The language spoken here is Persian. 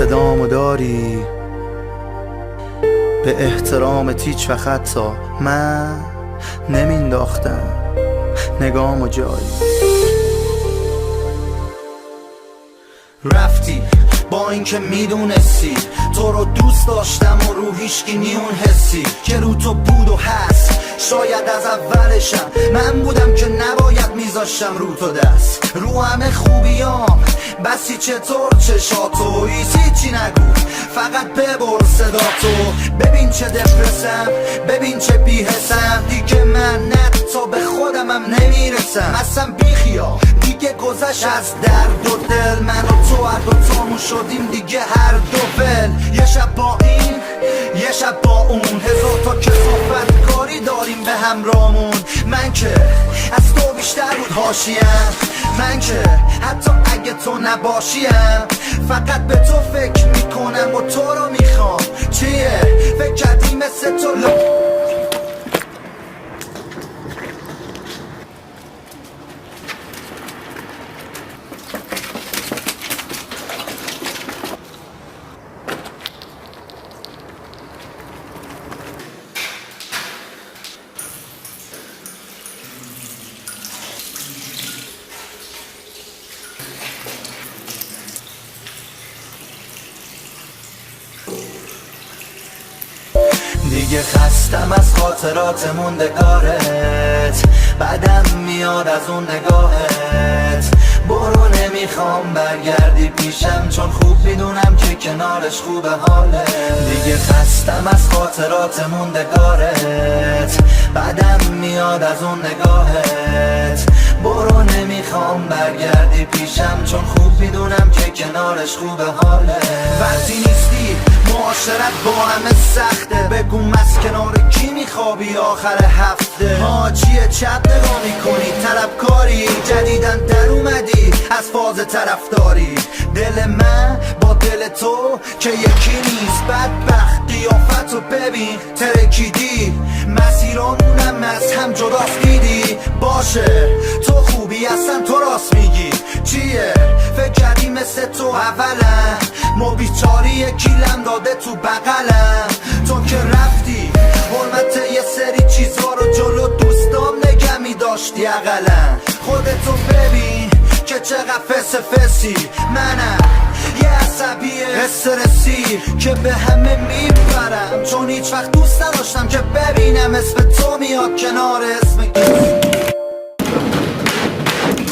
صدامو داری به احترامت هیچ وقت حتی من نمینداختم نگامو جایی. رفتی با اینکه میدونستی تو رو دوست داشتم و رو هیچکی نیون حسی که رو تو بود و هست. شاید از اولشم من بودم که نباید میذاشتم رو تو دست رو همه خوبیام بسی چطور چشاتو هیچی نگو فقط ببر صداتو. ببین چه دپرسم ببین چه بیحسم دیگه من تا به خودمم نمیرسم اصلا بیخیا دیگه گذشت از درد و دل. من و تو هر دوتامون شدیم دیگه هر دو ول. یه شب با این یه شب با اون هزار تا کثافت کاری داریم به همرامون. من که از تو بیشتر بود حاشیم من که حتی اگه تو نباشیم فقط به تو فکر میکنم و تو رو میخوام. چیه فکر کردی مثل تو دیگه خستم از خاطرات موندگارت بعدم میاد از اون نگاهت. برو نمیخوام برگردی پیشم چون خوب میدونم که کنارش خوبه حالت. دیگه خستم از خاطرات موندگارت بعدم میاد از اون نگاهت. برو نمیخوام برگردی پیشم چون خوب میدونم که کنارش خوبه حالت. وقتی نیستی معاشرت با همه سخته بگو از کنار کی میخوابی آخر هفته. چیه چپ نگاه میکنی طلبکاری جدیدن در اومدی از فاز طرفداری. دل من با دل تو که یکی نیست بدبخت قیافتو ببین ترکیدی مسیرامونم از هم جداست دیدی. باشه تو خوبی اصلا تو راست میگی چیه فکر کردی مثل تو اولا ما بیچاری یکیلم داده تو بغلم. تو که رفتی حرمت یه سری چیزها رو جلو دوستام نگه میداشتی اقلا. خودتو ببین که چقدر فسی منم یه عصبی استرسی که به همه میبرم چون هیچ وقت دوست نداشتم که ببینم اسم تو میاد کنار اسم